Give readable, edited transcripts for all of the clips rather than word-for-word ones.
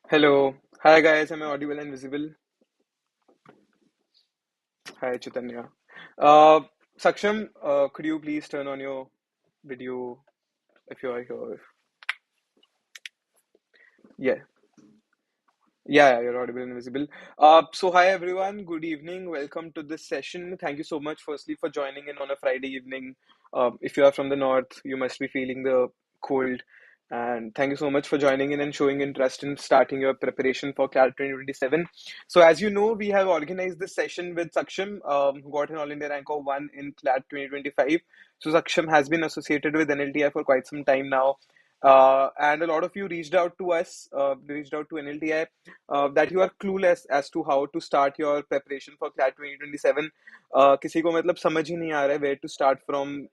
Hello. Hi guys, am I audible and visible? Hi Chaitanya. Uh, Saksham, could you please turn on your video if you are here? Yeah. Yeah, you're audible and visible. So hi everyone, good evening. Welcome to this session. Thank you so much, firstly, for joining in on a Friday evening. If you are from the north, you must be feeling the cold. And thank you so much for joining in and showing interest in starting your preparation for CLAT 2027. So as you know, we have organized this session with Saksham, who got an All India rank of 1 in CLAT 2025. So Saksham has been associated with NLTI for quite some time now. And a lot of you reached out to us, reached out to NLTI that you are clueless as to how to start your preparation for CLAT 2027. किसी को मतलब समझ ही नहीं आ रहा है where to start from,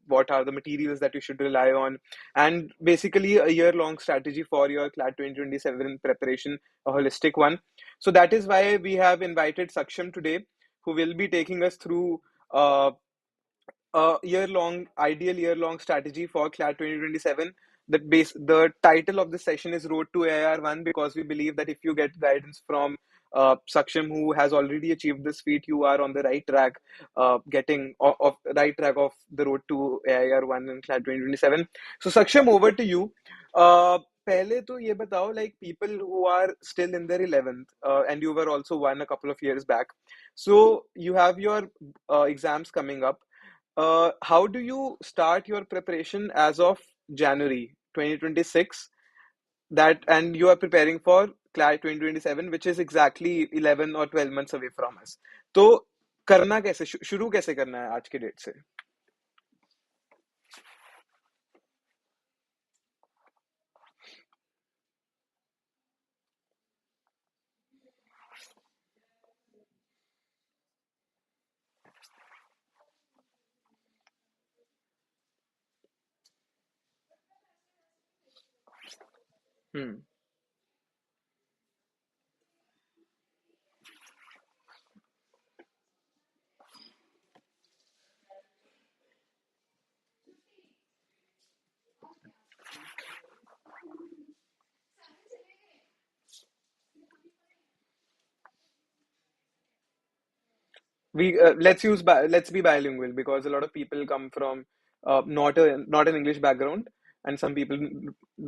what are the materials that you should rely on, and basically a year-long strategy for your CLAT 2027 preparation, a holistic one. So that is why we have invited Saksham today, who will be taking us through uh, a ideal year-long strategy for CLAT 2027. The title of the session is Road to AIR1 because we believe that if you get guidance from Saksham, who has already achieved this feat, you are on the right track, getting of right track of the road to AIR1 in CLAT 2027. So Saksham, over to you. पहले तो ये बताओ, like people who are still in their 11th, and you were also one a couple of years back. So you have your exams coming up. How do you start your preparation as of January 2026? That and you are preparing for CLAT 2027, which is exactly 11 or 12 months away from us. तो करना कैसे शुरू कैसे करना है आज के date से? Hmm. Let's be bilingual because a lot of people come from not an English background, and some people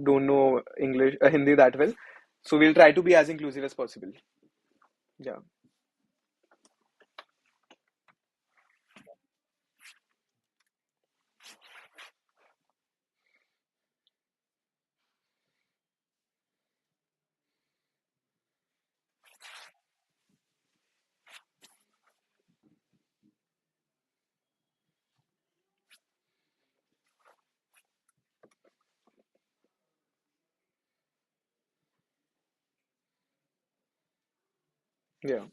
don't know English Hindi that well. So we'll try to be as inclusive as possible. Yeah, yeah,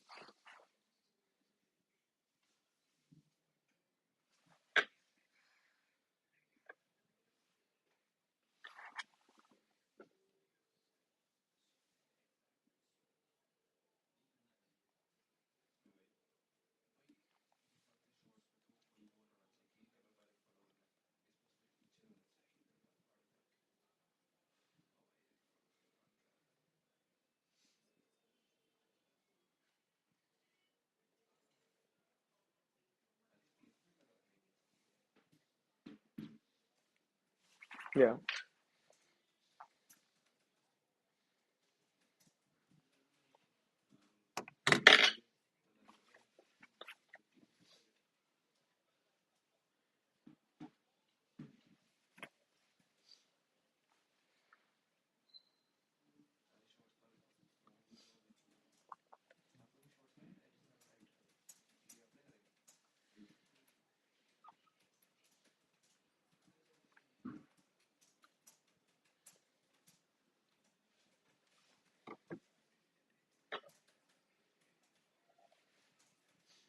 yeah.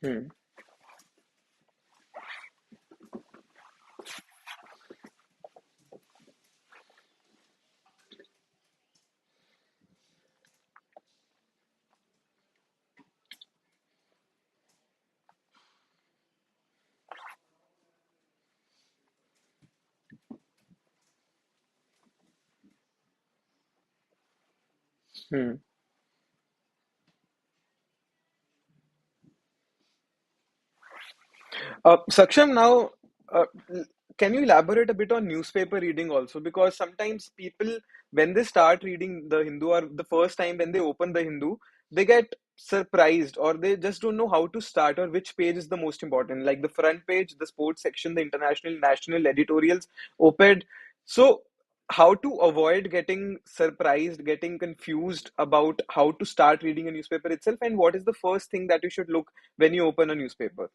Hmm. Hmm. Saksham, now, uh, l- can you elaborate a bit on newspaper reading also? Because sometimes people, when they start reading the Hindu, or the first time when they open the Hindu, they get surprised, or they just don't know how to start, or which page is the most important. Like the front page, the sports section, the international, national editorials, op-ed. So, how to avoid getting surprised, getting confused about how to start reading a newspaper itself, and what is the first thing that you should look when you open a newspaper?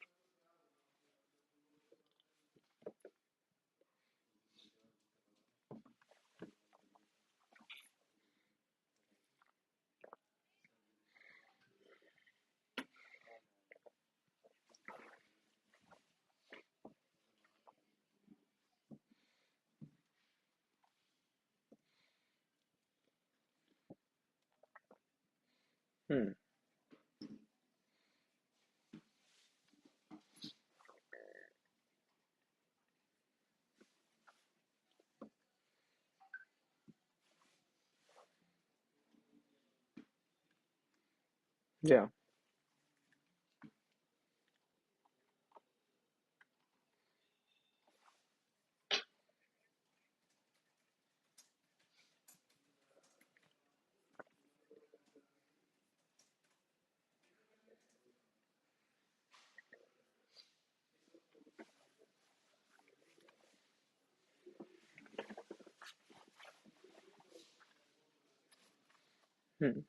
Hmm. Yeah. Hmm.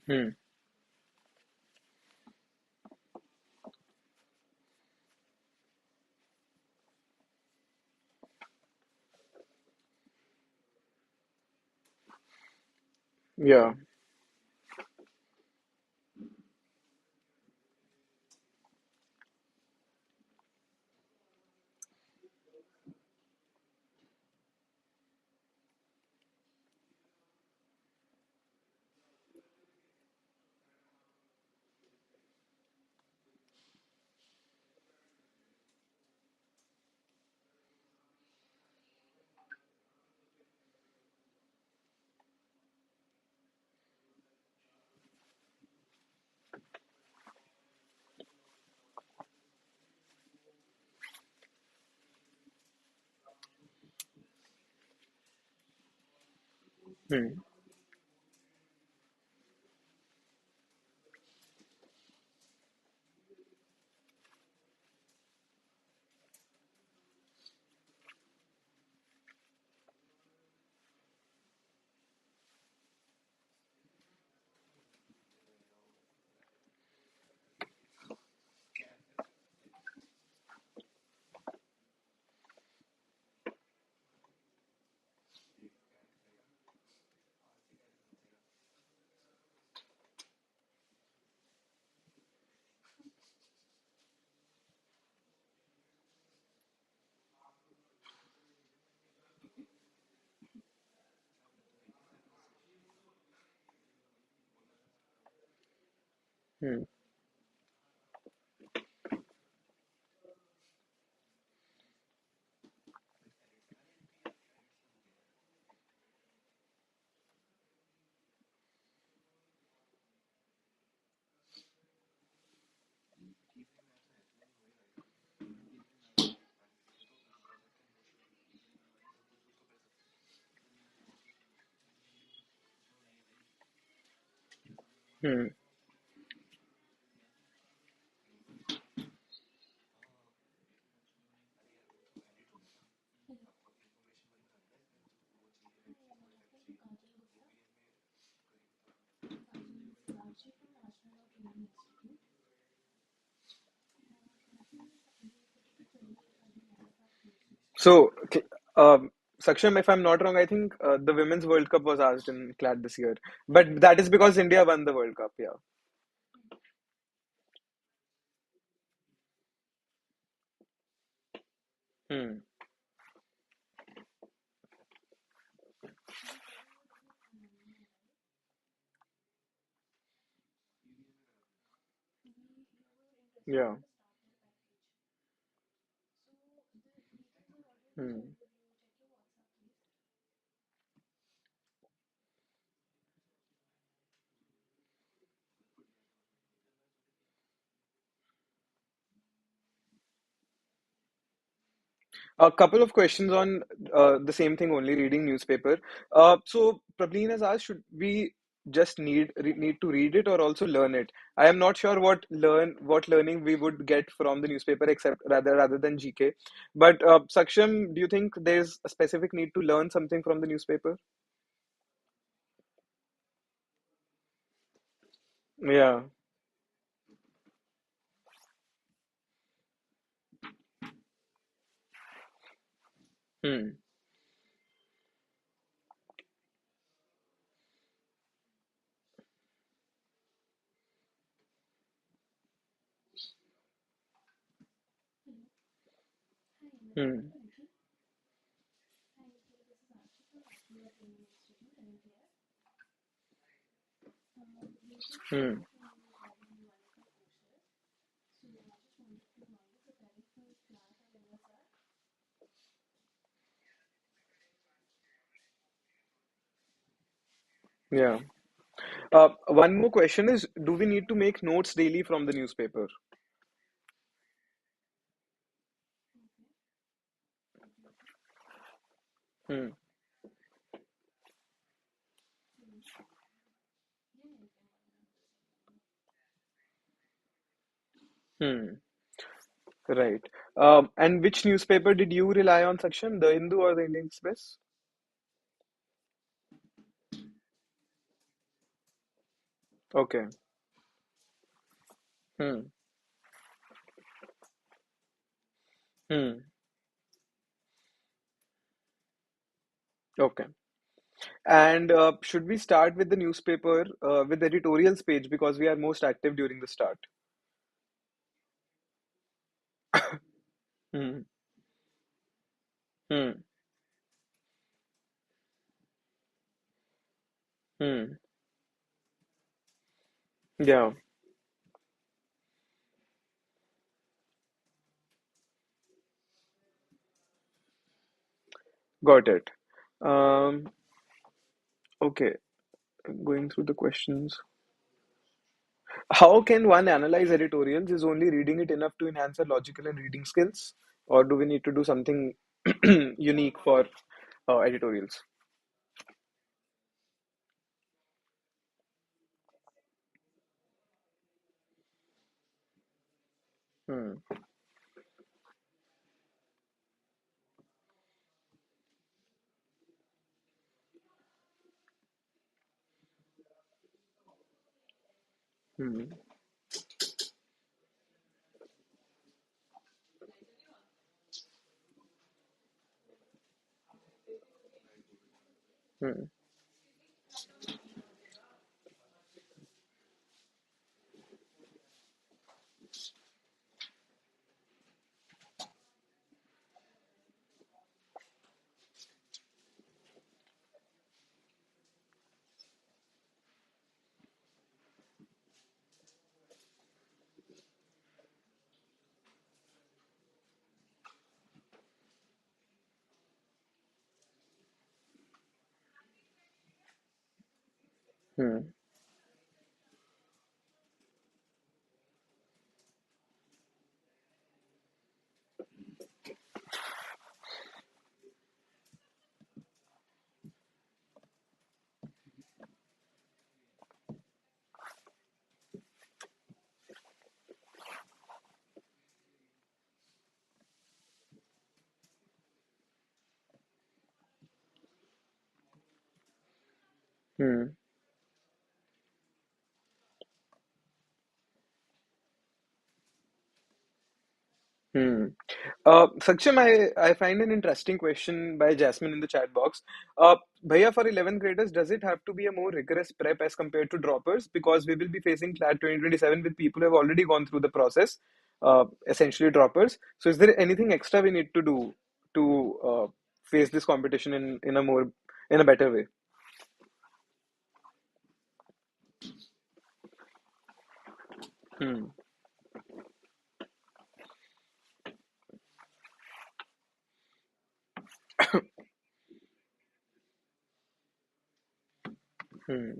Hmm. Yeah. Hmm. Hmm. Hmm. So, Saksham, if I'm not wrong, I think the Women's World Cup was asked in CLAT this year. But that is because India won the World Cup. Yeah. Hmm. Yeah. Hmm. A couple of questions on the same thing only, reading newspaper. So Prableen has asked, should we just need to read it or also learn it? I am not sure what learning we would get from the newspaper except rather than GK. But Saksham, do you think there's a specific need to learn something from the newspaper? Yeah. Hmm. Hmm. Hmm. Yeah. One more question is, do we need to make notes daily from the newspaper? Hmm. Hmm. Right. And which newspaper did you rely on, Saksham? The Hindu or the Indian Express? Okay. Hmm. Hmm. Okay. And should we start with the newspaper with the editorials page because we are most active during the start? Hmm. Hmm. Hmm. Yeah. Got it. Um, okay. Going through the questions. How can one analyze editorials? Is only reading it enough to enhance our logical and reading skills, or do we need to do something unique for editorials? Hmm. Hmm. Hmm. Hmm. Hmm. Hmm. Saksham, I find an interesting question by Jasmine in the chat box. Bhaiya, for 11th graders, does it have to be a more rigorous prep as compared to droppers? Because we will be facing CLAT 2027 with people who have already gone through the process, essentially droppers. So, is there anything extra we need to do to face this competition in a better way? Hmm. Hmm.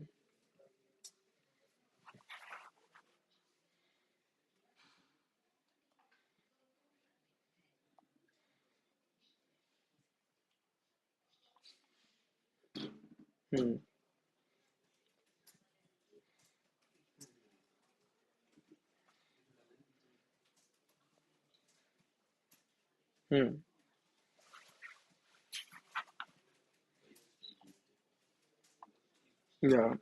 Hmm. Hmm. Yeah.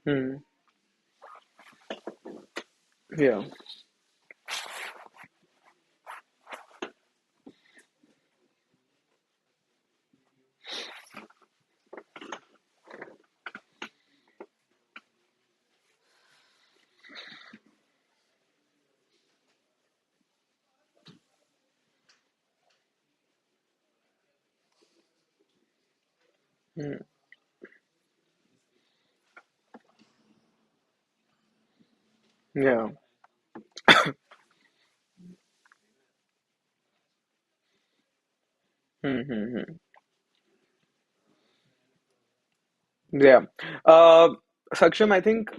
Hmm. Yeah. Hmm. Yeah. Hmm. Hmm. Hmm. Yeah. Uh, Saksham, I think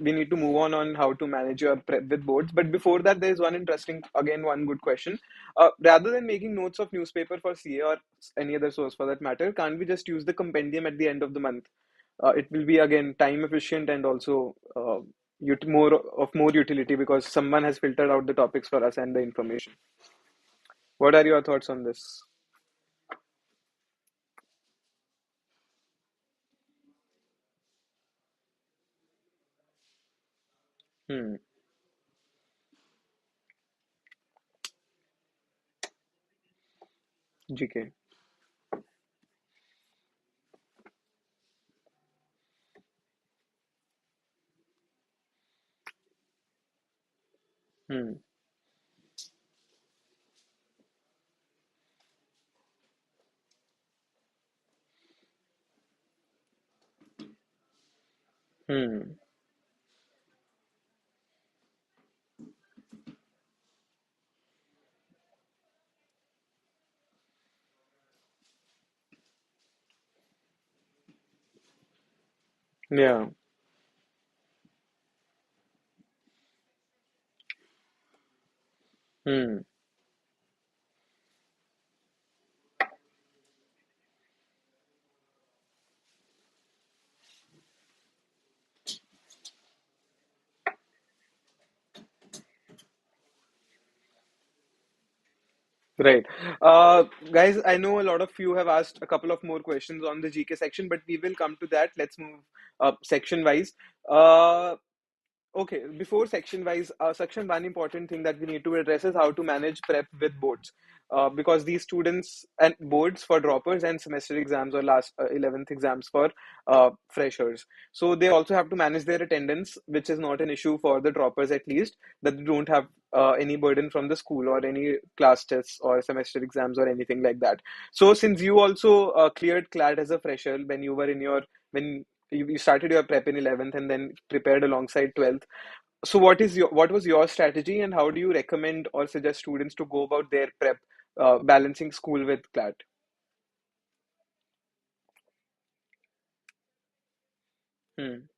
we need to move on how to manage your prep with boards. But before that, there's one interesting, again, one good question. Rather than making notes of newspaper for CA or any other source for that matter, can't we just use the compendium at the end of the month? It will be again time efficient and also more utility because someone has filtered out the topics for us and the information. What are your thoughts on this? Hmm. GK. Hmm. Hmm. Yeah. Hmm. Right. Guys, I know a lot of you have asked a couple of more questions on the GK section, but we will come to that. Let's move section wise. Uh, Okay, before section wise, section one important thing that we need to address is how to manage prep with boards. Because these students and boards for droppers and semester exams or last 11th exams for freshers. So they also have to manage their attendance, which is not an issue for the droppers at least, that they don't have any burden from the school or any class tests or semester exams or anything like that. So since you also cleared CLAT as a fresher when you were in your when you started your prep in 11th and then prepared alongside 12th, so what was your strategy and how do you recommend or suggest students to go about their prep, balancing school with CLAT? Hmm.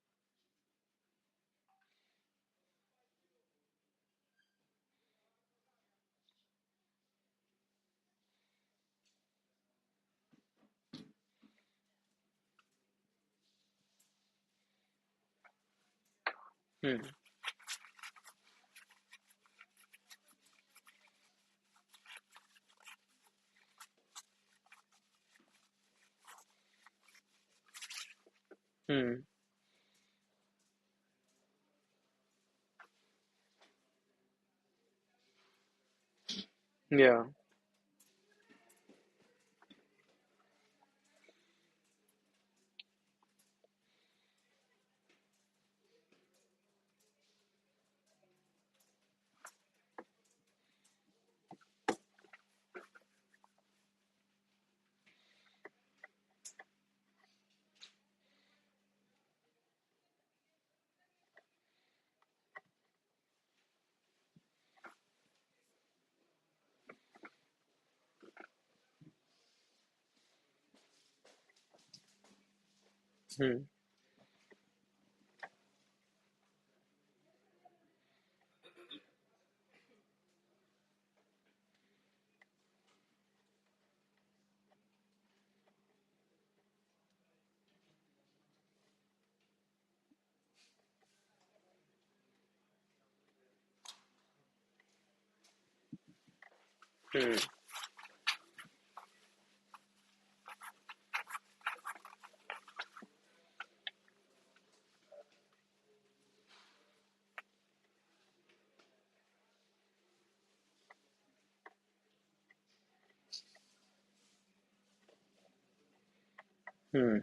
Hmm. Hmm. Yeah. Hmm. Hmm. Hmm.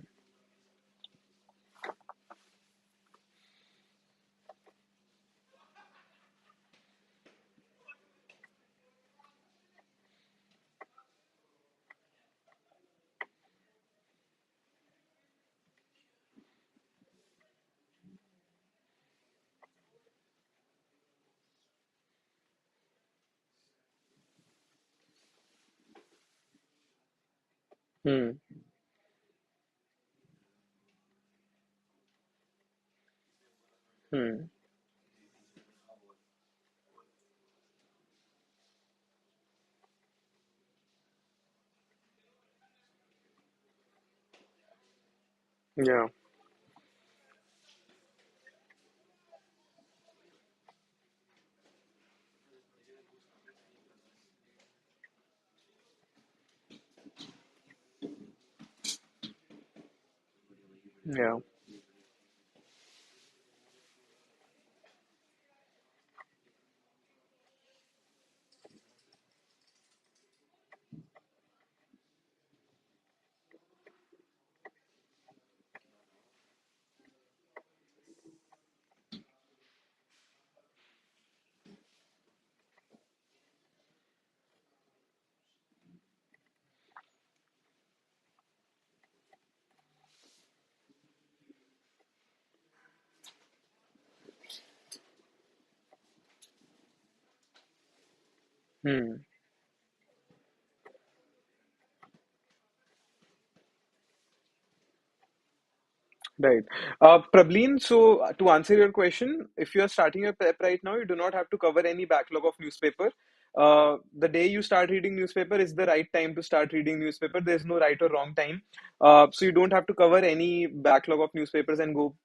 Hmm. Hmm. Yeah. Yeah. Hmm. Right. Prableen, so to answer your question, if you are starting your prep right now, you do not have to cover any backlog of newspaper. The day you start reading newspaper is the right time to start reading newspaper. There's no right or wrong time. So you don't have to cover any backlog of newspapers and go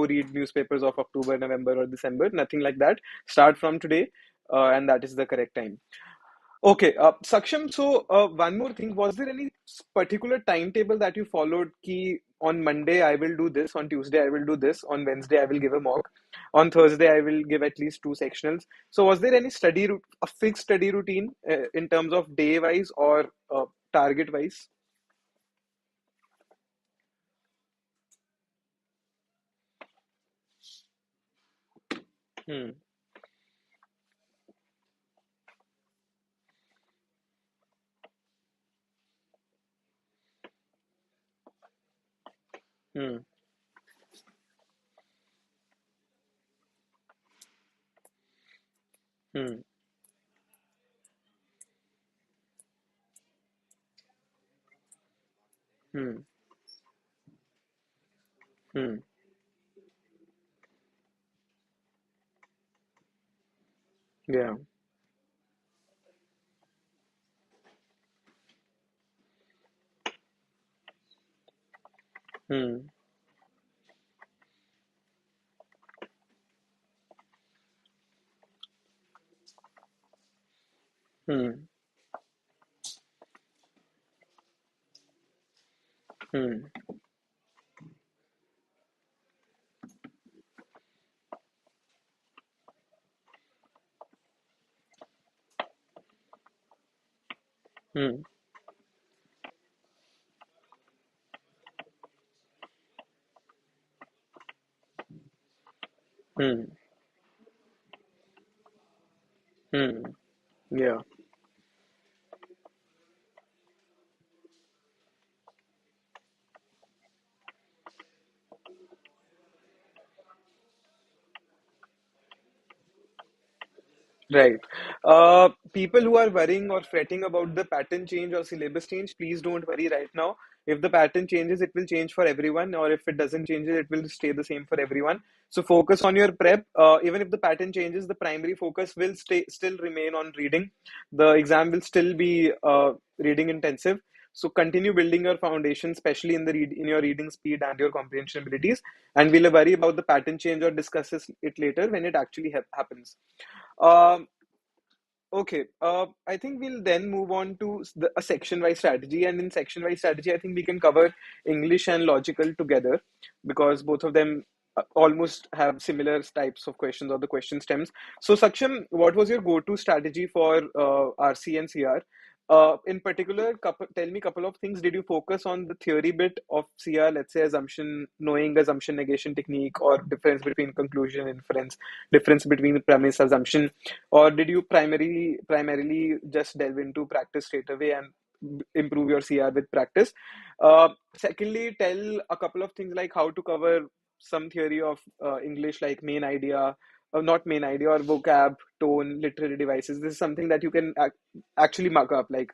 read newspapers of October, November, or December. Nothing like that. Start from today, and that is the correct time. Okay, Saksham, so one more thing, was there any particular timetable that you followed? Ki on Monday I will do this, on Tuesday I will do this, on Wednesday I will give a mock, on Thursday I will give at least two sectionals. So was there any a fixed study routine in terms of day wise or target wise? Hmm, hmm, hmm, hmm, hmm, yeah, hmm, hmm, hmm, hmm, hmm, hmm, yeah, right. People who are worrying or fretting about the pattern change or syllabus change, please don't worry right now. If the pattern changes, it will change for everyone, or if it doesn't change, it will stay the same for everyone. So focus on your prep. Even if the pattern changes, the primary focus will still remain on reading. The exam will still be reading intensive. So continue building your foundation, especially in your reading speed and your comprehension abilities. And we'll worry about the pattern change or discuss it later when it actually happens. Um, Okay, I think we'll then move on to a section-wise strategy, and in section-wise strategy, I think we can cover English and logical together because both of them almost have similar types of questions or the question stems. So, Saksham, what was your go-to strategy for RC and CR? In particular, tell me a couple of things. Did you focus on the theory bit of CR, let's say assumption, knowing assumption negation technique, or difference between conclusion inference, difference between premise assumption? Or did you primarily just delve into practice straight away and improve your CR with practice? Secondly, tell a couple of things like how to cover some theory of English, like main idea, not main idea, or vocab, tone, literary devices. This is something that you can actually mark up, like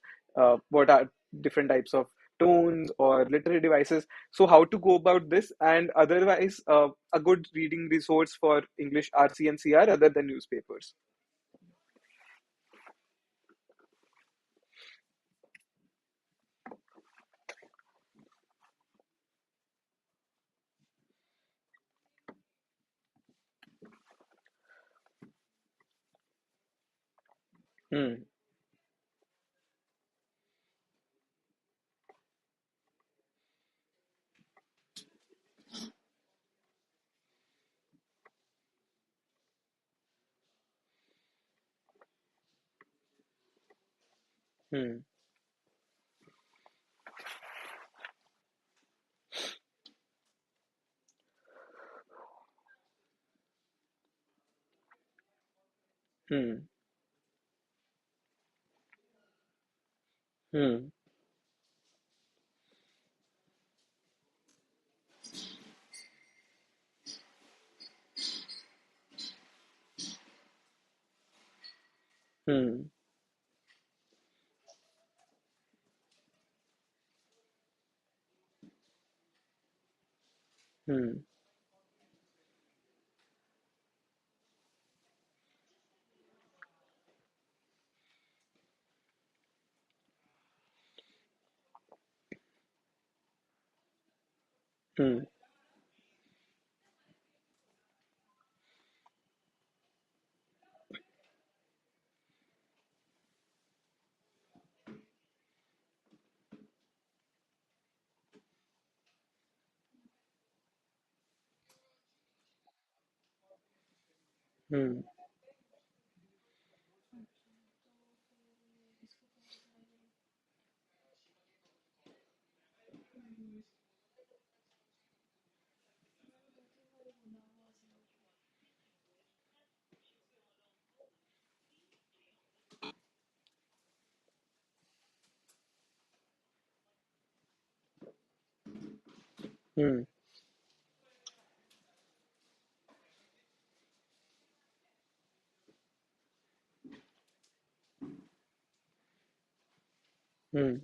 what are different types of tones or literary devices. So how to go about this, and otherwise, a good reading resource for English RC and CR other than newspapers. Hmm. Hmm. Hmm. Hmm. Hmm. Hmm. Hmm. Hmm. Hmm. Hmm.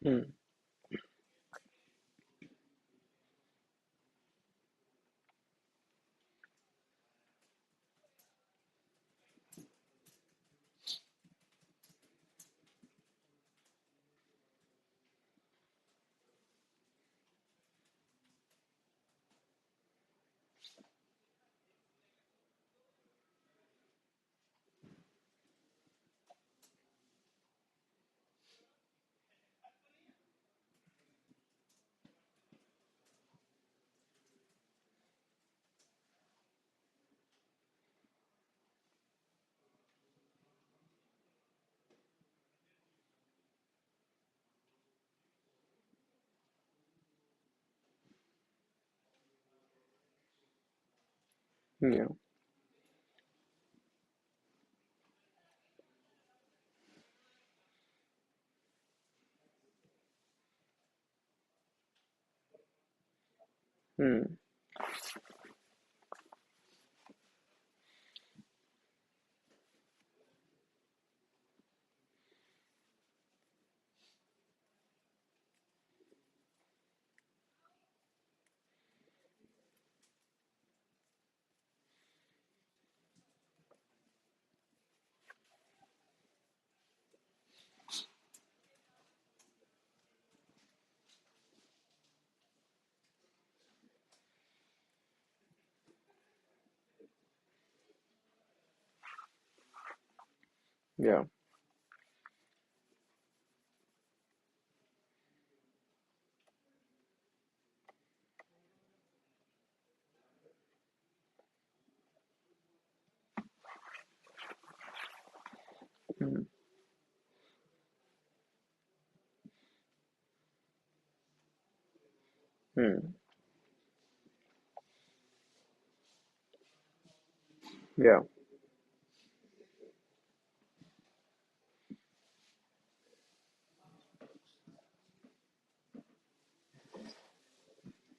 Hmm. Yeah. Hmm. Yeah. Hmm. Hmm. Yeah.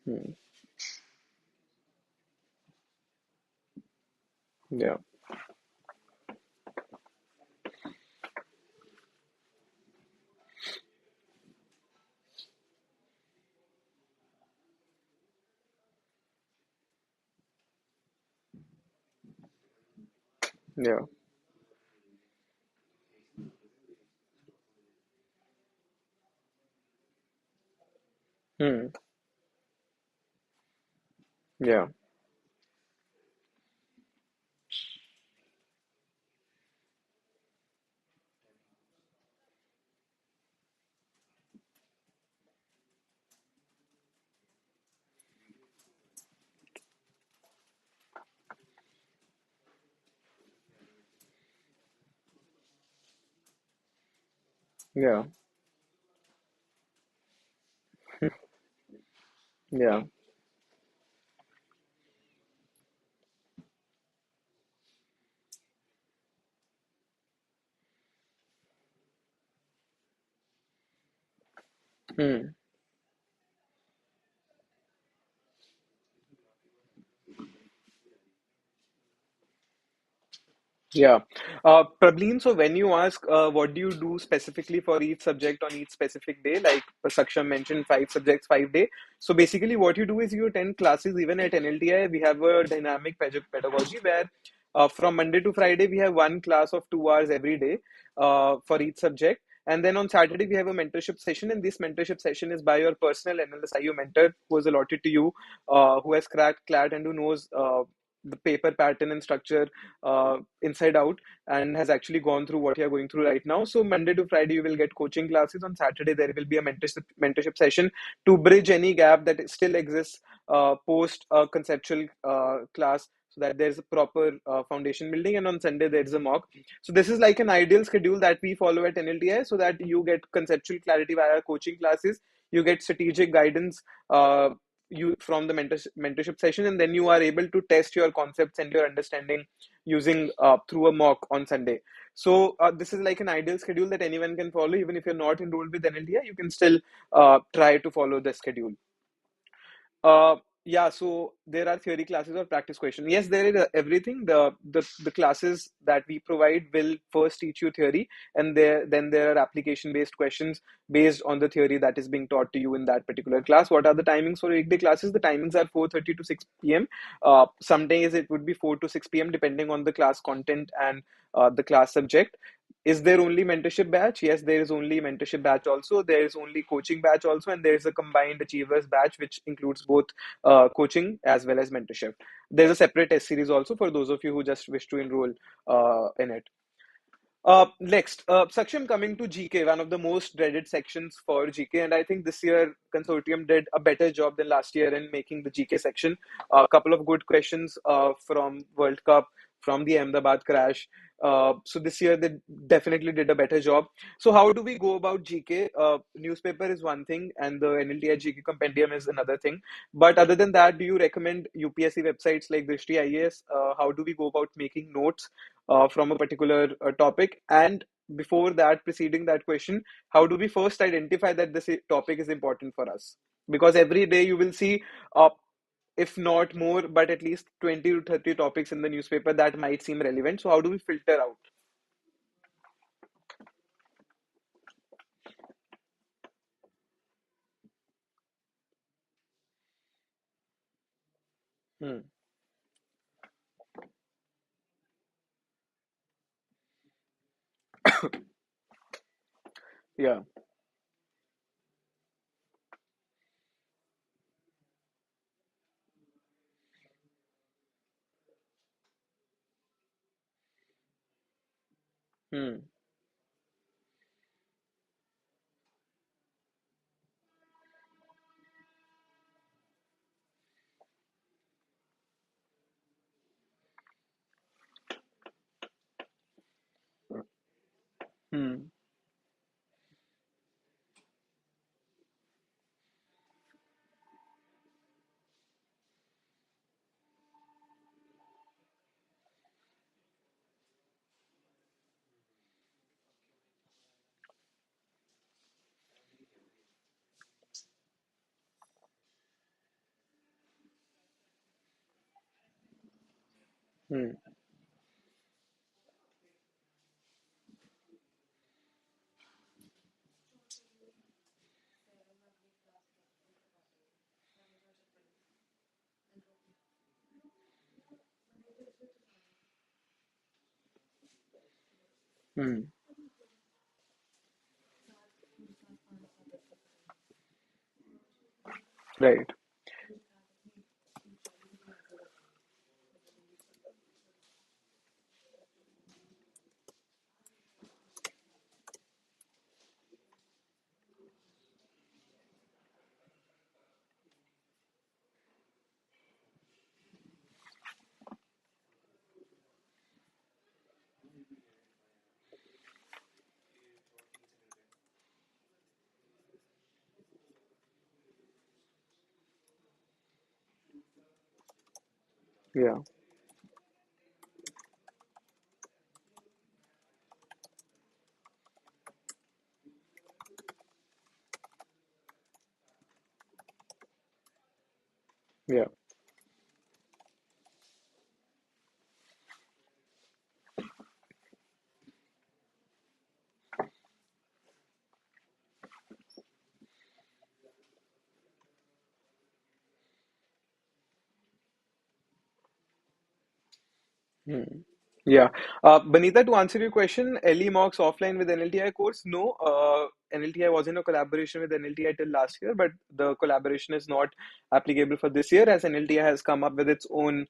Hmm. Yeah. Yeah. Hmm. Yeah. Yeah. Yeah. Hmm. Yeah. Praveen, so when you ask what do you do specifically for each subject on each specific day, like Saksham mentioned, 5 subjects, 5 day. So basically, what you do is you attend classes. Even at NLTI, we have a dynamic pedagogy where from Monday to Friday, we have one class of 2 hours every day for each subject. And then on Saturday, we have a mentorship session. And this mentorship session is by your personal NLSIU mentor who is allotted to you, who has cracked CLAT and who knows the paper pattern and structure inside out and has actually gone through what you're going through right now. So Monday to Friday you will get coaching classes. On Saturday there will be a mentorship session to bridge any gap that still exists post conceptual class, so that there's a proper foundation building. And on Sunday there is a mock. So this is like an ideal schedule that we follow at NLTI, so that you get conceptual clarity via coaching classes, you get strategic guidance you from the mentorship session, and then you are able to test your concepts and your understanding using through a mock on Sunday. So this is like an ideal schedule that anyone can follow. Even if you're not enrolled with NLTI, you can still try to follow the schedule. Uh, yeah, so there are theory classes or practice questions. Yes, there is everything. The classes that we provide will first teach you theory, and there are application based questions based on the theory that is being taught to you in that particular class. What are the timings for weekday classes? The timings are 4:30 to 6 p.m. Some days it would be 4 to 6 p.m. depending on the class content and the class subject. Is there only mentorship batch? Yes, there is only mentorship batch also. There is only coaching batch also, and there is a combined achievers batch which includes both coaching as well as mentorship. There's a separate test series also for those of you who just wish to enroll in it. Next, Saksham, coming to GK, one of the most dreaded sections for GK, and I think this year consortium did a better job than last year in making the GK section. A couple of good questions from World Cup, from the Ahmedabad crash. So this year they definitely did a better job. So how do we go about GK? Newspaper is one thing, and the NLTI GK compendium is another thing. But other than that, do you recommend UPSC websites like Drishti IAS? How do we go about making notes from a particular topic? And before that, preceding that question, how do we first identify that this topic is important for us? Because every day you will see, if not more, but at least 20 to 30 topics in the newspaper that might seem relevant. So how do we filter out? Hmm. Yeah. Hmm. Hmm. Hmm. Hmm. Right. Yeah. Yeah. Hmm. Yeah. Banita, to answer your question, LE mocks offline with NLTI course? No, NLTI was in a collaboration with NLTI till last year, but the collaboration is not applicable for this year as NLTI has come up with its own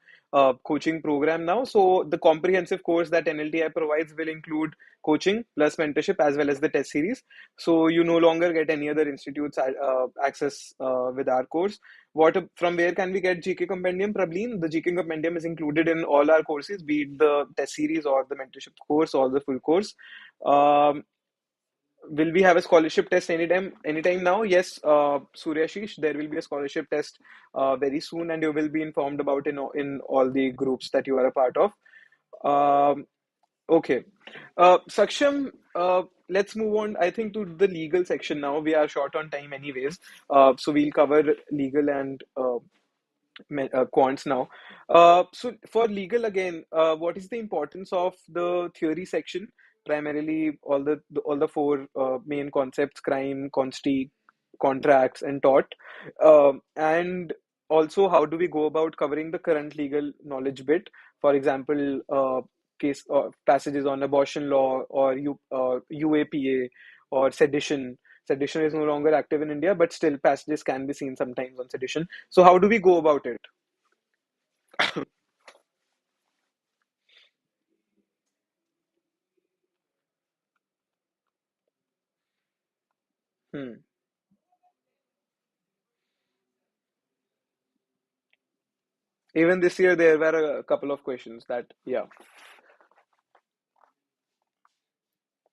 coaching program now. So the comprehensive course that NLTI provides will include coaching plus mentorship as well as the test series. So you no longer get any other institutes access with our course. What from where can we get GK Compendium, Prableen? The GK Compendium is included in all our courses, be it the test series or the mentorship course or the full course. Um, will we have a scholarship test anytime now? Yes, Suryashish, there will be a scholarship test very soon, and you will be informed about in all the groups that you are a part of. Um, okay, Saksham, let's move on. I think to the legal section now. We are short on time, anyways. So we'll cover legal and quants now. So for legal again, what is the importance of the theory section? Primarily, all the four main concepts: crime, consti, contracts, and tort. And also, how do we go about covering the current legal knowledge bit? For example, case passages on abortion law or UAPA or sedition. Sedition is no longer active in India, but still passages can be seen sometimes on sedition. So how do we go about it? Hmm. Even this year, there were a couple of questions that, yeah.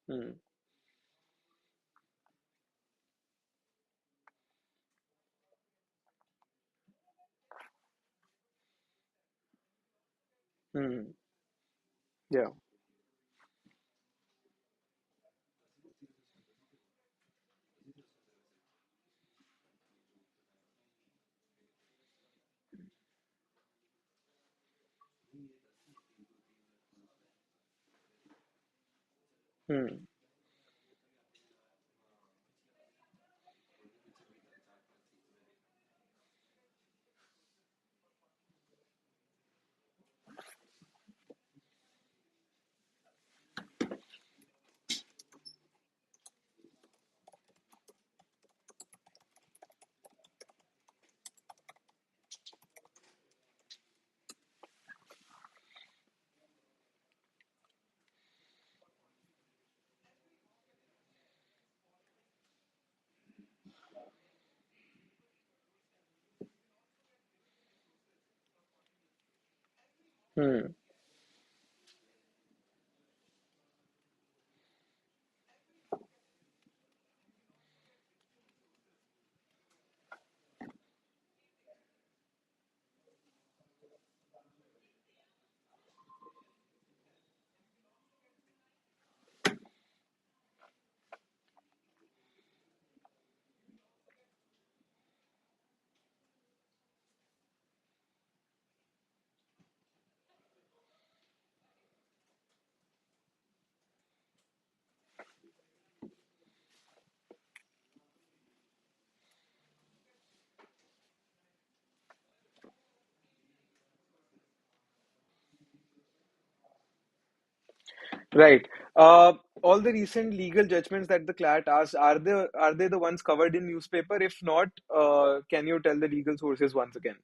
Hmm. Hmm. Yeah. Hmm. Hmm. Right. All the recent legal judgments that the CLAT asked, are they the ones covered in newspaper? If not, can you tell the legal sources once again?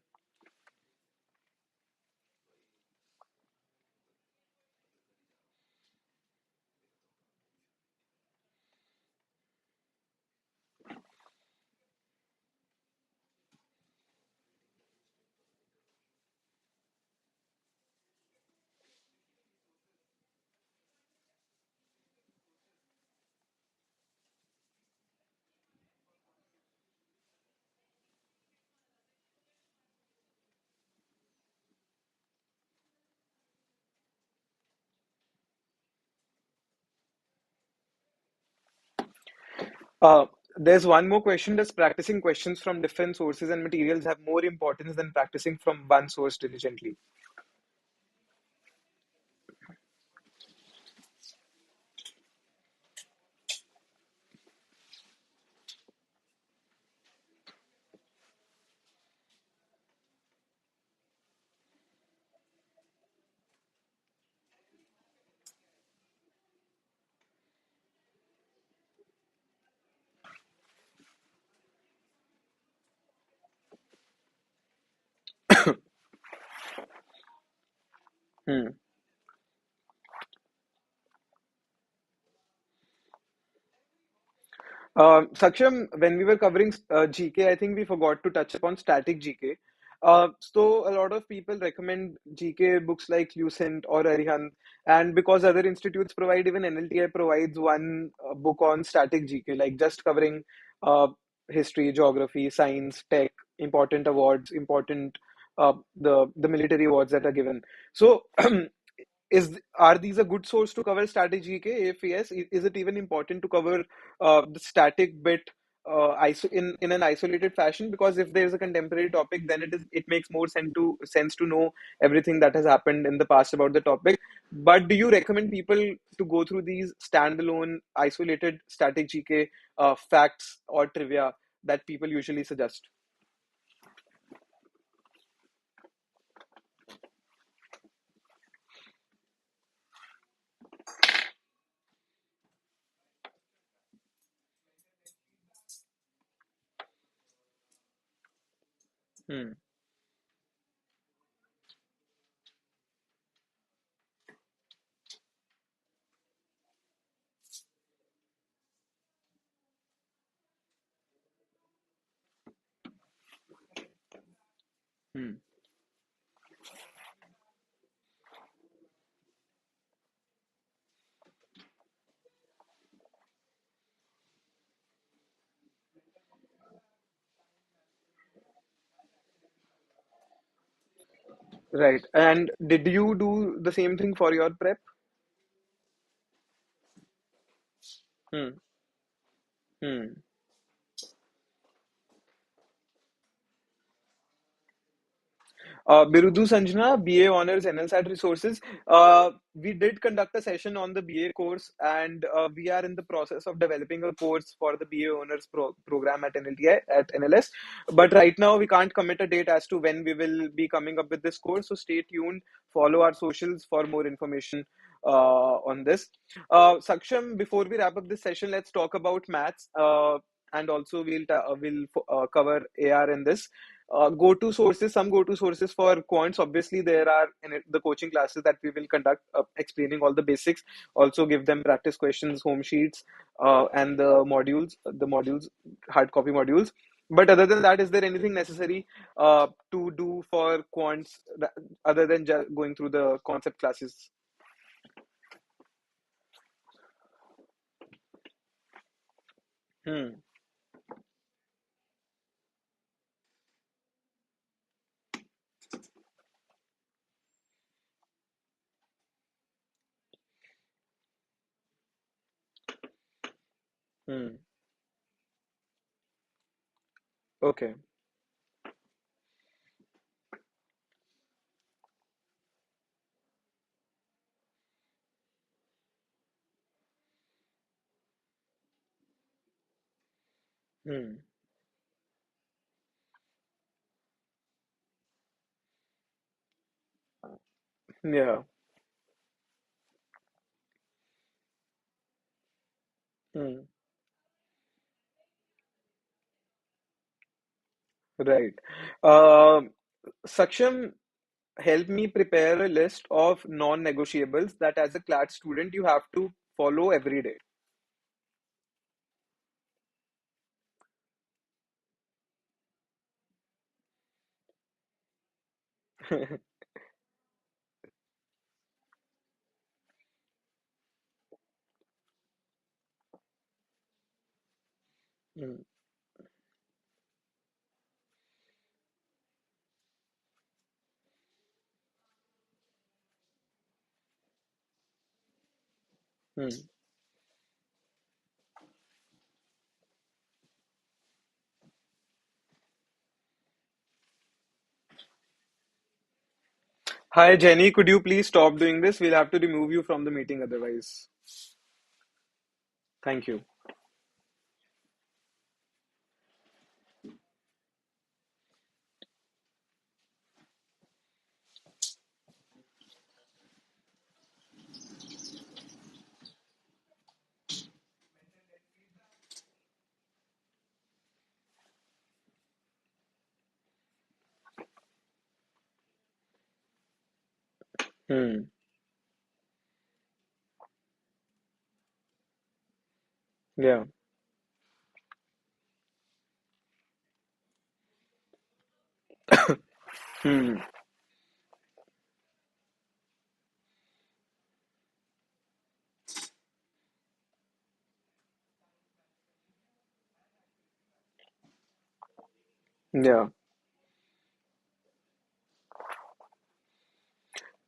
Uh, there's one more question. Does practicing questions from different sources and materials have more importance than practicing from one source diligently? Hmm. Saksham, when we were covering GK, I think we forgot to touch upon static GK. So a lot of people recommend GK books like Lucent or Arihant, and because other institutes provide, even NLTI provides one book on static GK, like just covering uh, history, geography, science, tech, important awards, important the military awards that are given. So is are these a good source to cover static GK? If yes, is it even important to cover the static bit in an isolated fashion? Because if there is a contemporary topic, then it makes more sense to know everything that has happened in the past about the topic. But do you recommend people to go through these standalone, isolated static GK facts or trivia that people usually suggest? Hmm. Hmm. Right. And did you do the same thing for your prep? Hmm. Hmm. Birudu Sanjana, BA Honors NLSAT Resources. We did conduct a session on the BA course, and we are in the process of developing a course for the BA Honors program at NLTI, at NLS. But right now, we can't commit a date as to when we will be coming up with this course. So stay tuned, follow our socials for more information on this. Saksham, before we wrap up this session, let's talk about maths. And also, we'll cover AR in this. Go-to sources, some go-to sources for quants. Obviously, there are in the coaching classes that we will conduct, explaining all the basics. Also, give them practice questions, home sheets, and the modules, hard copy modules. But other than that, is there anything necessary to do for quants other than going through the concept classes? Hmm. Hmm. Okay. Hmm. Yeah. Hmm. Right. Um Saksham, help me prepare a list of non-negotiables that as a CLAT student you have to follow every day. Hmm, hmm, Hi Jenny, could you please stop doing this? We'll have to remove you from the meeting otherwise. Thank you. Hmm. Yeah. Hmm. Yeah.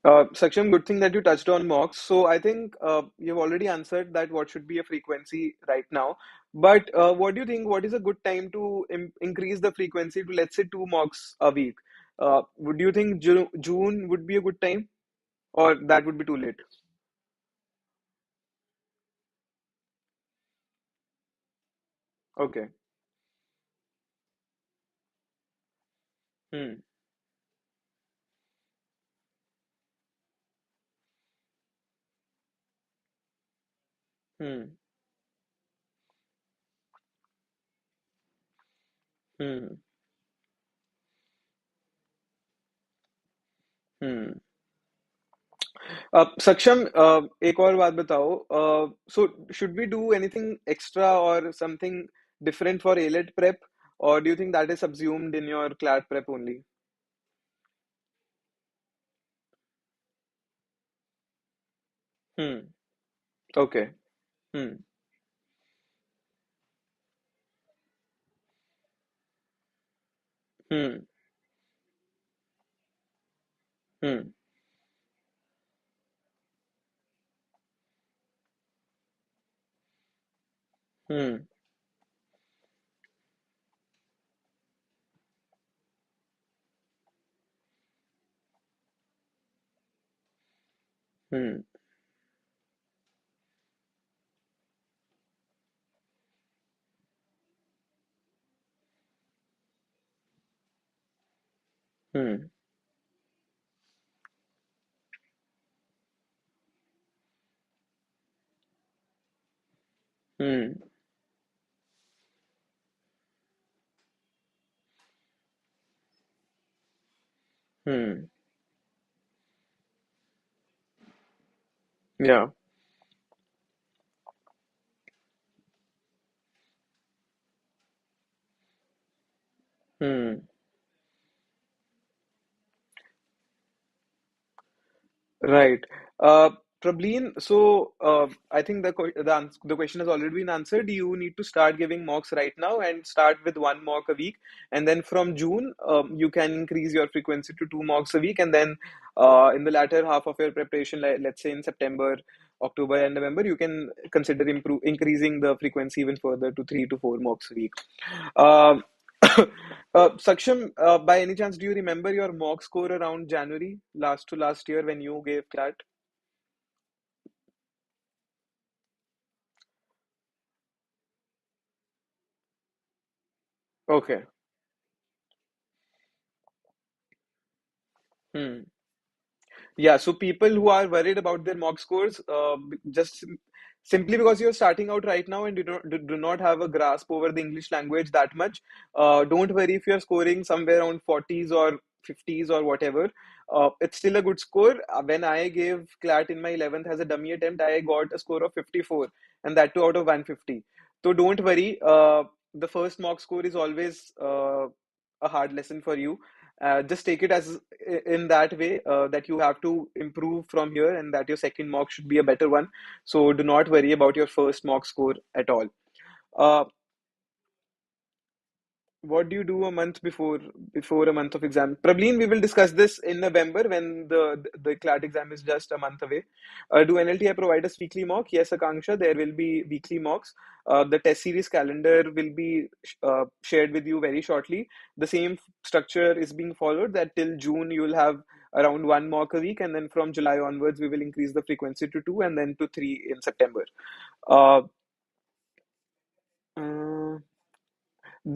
Saksham, good thing that you touched on mocks. So I think you've already answered that what should be a frequency right now. But what do you think? What is a good time to increase the frequency to, let's say, two mocks a week? Would you think June would be a good time, or that would be too late? Okay. Hmm. Hmm. Hmm. Hmm. Saksham, एक और बात बताओ. So should we do anything extra or something different for ALET prep, or do you think that is subsumed in your CLAT prep only? Hmm. Okay. Hmm. Hmm. Hmm. Hmm. Hmm. Hmm. Hmm. Hmm. Yeah. Hmm. Right. Uh, Prableen, so I think the question has already been answered. You need to start giving mocks right now and start with one mock a week, and then from June, you can increase your frequency to two mocks a week, and then in the latter half of your preparation, like, let's say in September, October, and November, you can consider increasing the frequency even further to three to four mocks a week. Um, Saksham, by any chance, do you remember your mock score around January last to last year when you gave CLAT? Okay. Hmm. Yeah, so people who are worried about their mock scores, simply because you're starting out right now and you do not have a grasp over the English language that much, don't worry if you're scoring somewhere around 40s or 50s or whatever. It's still a good score. When I gave CLAT in my 11th as a dummy attempt, I got a score of 54, and that too out of 150. So don't worry. The first mock score is always a hard lesson for you. Just take it as in that way that you have to improve from here and that your second mock should be a better one. So do not worry about your first mock score at all. Uh, what do you do a month before a month of exam? Praveen, we will discuss this in November when the CLAT exam is just a month away. Do NLTI provide us weekly mock? Yes, Akanksha, there will be weekly mocks. The test series calendar will be shared with you very shortly. The same structure is being followed that till June you will have around one mock a week, and then from July onwards we will increase the frequency to two and then to three in September. Uh,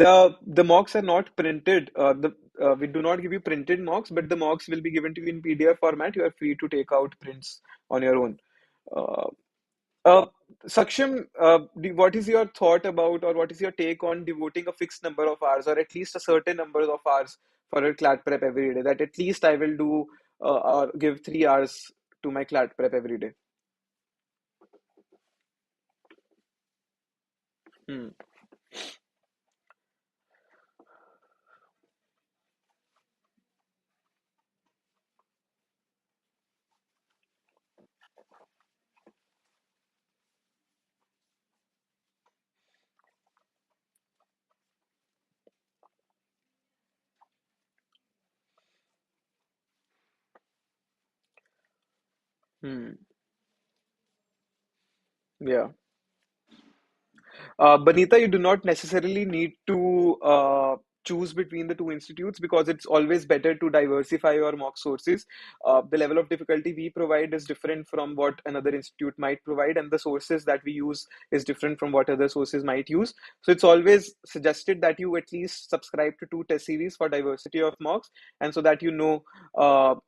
uh, the mocks are not printed. The We do not give you printed mocks, but the mocks will be given to you in PDF format. You are free to take out prints on your own. Uh, uh, Saksham, what is your thought about, or what is your take on devoting a fixed number of hours, or at least a certain number of hours for a CLAT prep every day? That at least I will do or give 3 hours to my CLAT prep every day. Hmm. Hmm. Yeah. Banita, you do not necessarily need to choose between the two institutes because it's always better to diversify your mock sources. The level of difficulty we provide is different from what another institute might provide, and the sources that we use is different from what other sources might use. So it's always suggested that you at least subscribe to two test series for diversity of mocks, and so that you know,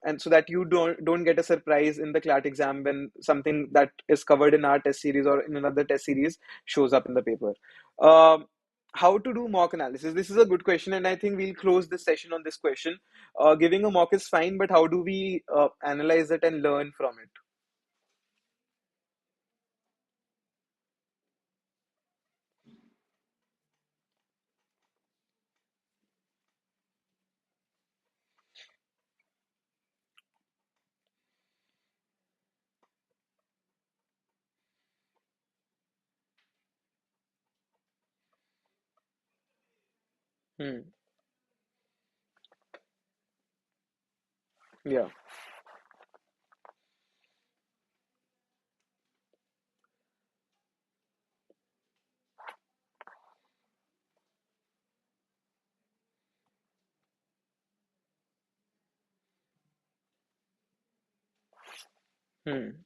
and so that you don't get a surprise in the CLAT exam when something that is covered in our test series or in another test series shows up in the paper. Um, how to do mock analysis? This is a good question, and I think we'll close this session on this question. Giving a mock is fine, but how do we analyze it and learn from it? Hmm. Yeah. Hmm.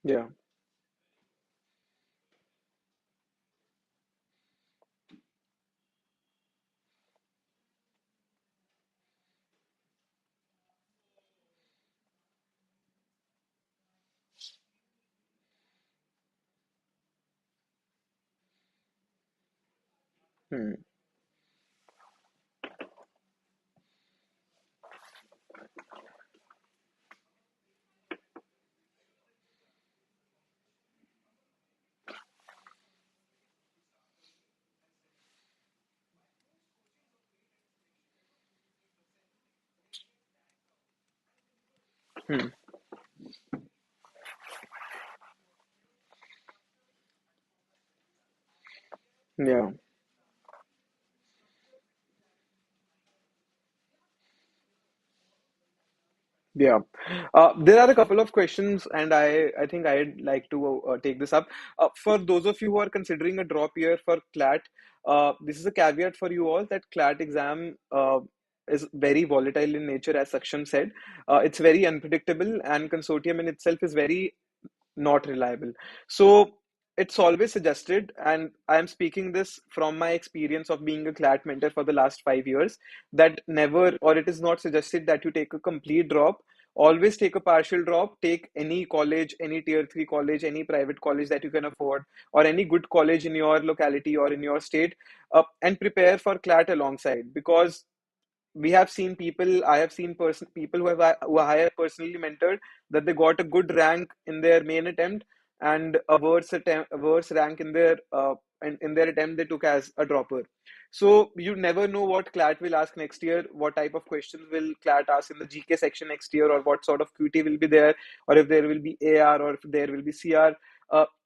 Yeah. Hmm. Hmm. Yeah. Yeah. There are a couple of questions, and I think I'd like to take this up. For those of you who are considering a drop year for CLAT, this is a caveat for you all that CLAT exam is very volatile in nature, as Saksham said. It's very unpredictable, and consortium in itself is very not reliable. So it's always suggested, and I am speaking this from my experience of being a CLAT mentor for the last 5 years, that never, or it is not suggested that you take a complete drop. Always take a partial drop. Take any college, any tier three college, any private college that you can afford, or any good college in your locality or in your state, and prepare for CLAT alongside. Because we have seen people, I have seen people who I have personally mentored, that they got a good rank in their main attempt and a worse rank in their attempt they took as a dropper. So you never know what CLAT will ask next year, what type of questions will CLAT ask in the GK section next year, or what sort of QT will be there, or if there will be AR, or if there will be CR.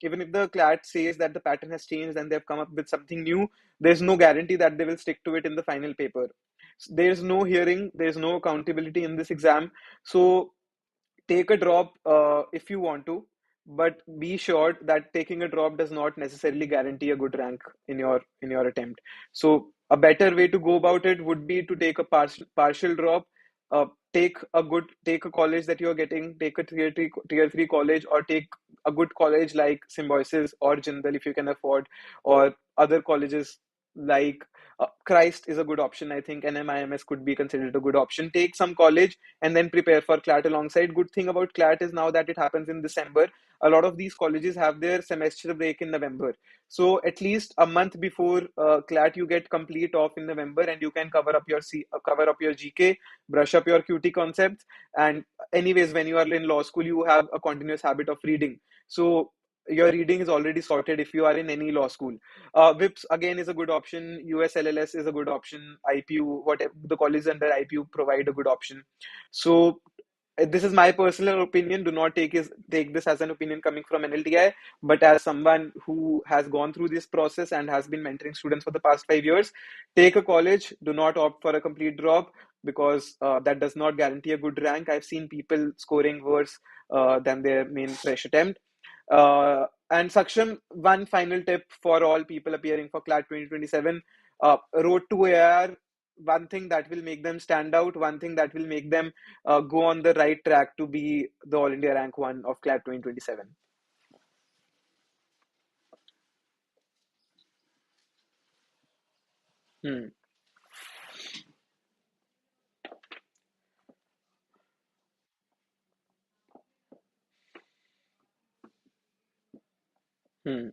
Even if the CLAT says that the pattern has changed and they've come up with something new, there's no guarantee that they will stick to it in the final paper. There's no hearing, there's no accountability in this exam. So take a drop if you want to, but be sure that taking a drop does not necessarily guarantee a good rank in your attempt. So a better way to go about it would be to take a partial drop. Take a college that you're getting, take a tier three college, or take a good college like Symbiosis or Jindal if you can afford, or other colleges like Christ is a good option. I think NMIMS could be considered a good option. Take some college and then prepare for CLAT alongside. Good thing about CLAT is now that it happens in December, a lot of these colleges have their semester break in November. So at least a month before CLAT, you get complete off in November, and you can cover up your GK, brush up your QT concepts, and anyways, when you are in law school, you have a continuous habit of reading. So your reading is already sorted if you are in any law school. VIPS again is a good option. USLLS is a good option. IPU, whatever the colleges under IPU provide a good option. So this is my personal opinion. Do not take this as an opinion coming from NLTI, but as someone who has gone through this process and has been mentoring students for the past 5 years, take a college. Do not opt for a complete drop, because that does not guarantee a good rank. I've seen people scoring worse than their main fresh attempt. And Saksham, one final tip for all people appearing for CLAT 2027: road to AR. One thing that will make them stand out, one thing that will make them go on the right track to be the All India Rank 1 of CLAT 2027. Hmm. Hmm.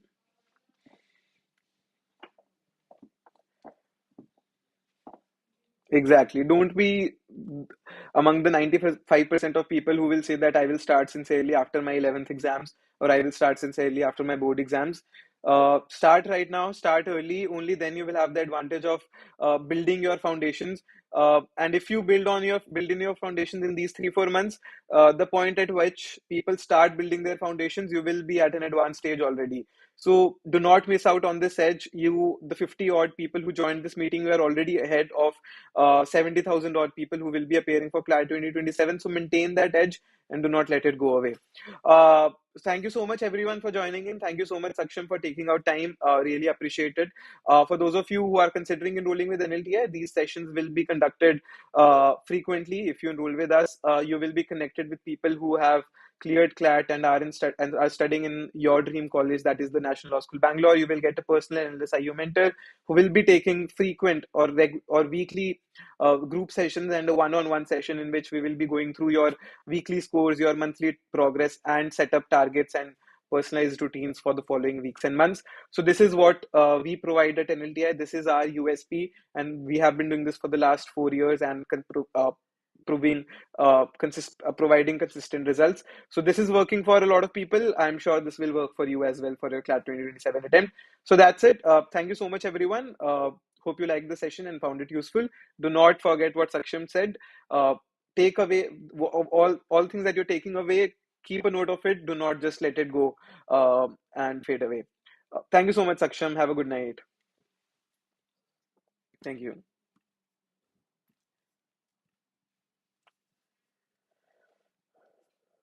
Exactly. Don't be among the 95% of people who will say that I will start sincerely after my 11th exams, or I will start sincerely after my board exams. Start right now, start early. Only then you will have the advantage of building your foundations. And if you build in your foundations in these 3 4 months, the point at which people start building their foundations, you will be at an advanced stage already. So do not miss out on this edge. You, the 50 odd people who joined this meeting, we are already ahead of 70,000 odd people who will be appearing for CLAT 2027. So maintain that edge and do not let it go away. Uh, Thank you so much, everyone, for joining in. Thank you so much, Saksham, for taking out time. Really appreciate it. For those of you who are considering enrolling with NLTI, these sessions will be conducted frequently. If you enroll with us, you will be connected with people who have cleared CLAT and and are studying in your dream college, that is the National Law School Bangalore. You will get a personal and SIU mentor who will be taking frequent or weekly group sessions and a one-on-one session in which we will be going through your weekly scores, your monthly progress, and set up targets and personalized routines for the following weeks and months. So this is what we provide at NLTI. This is our USP, and we have been doing this for the last 4 years and proving providing consistent results. So this is working for a lot of people. I'm sure this will work for you as well for your CLAT 2027 attempt. So that's it. Thank you so much, everyone. Hope you liked the session and found it useful. Do not forget what Saksham said. Take away all things that you're taking away. Keep a note of it. Do not just let it go and fade away. Thank you so much, Saksham. Have a good night. Thank you.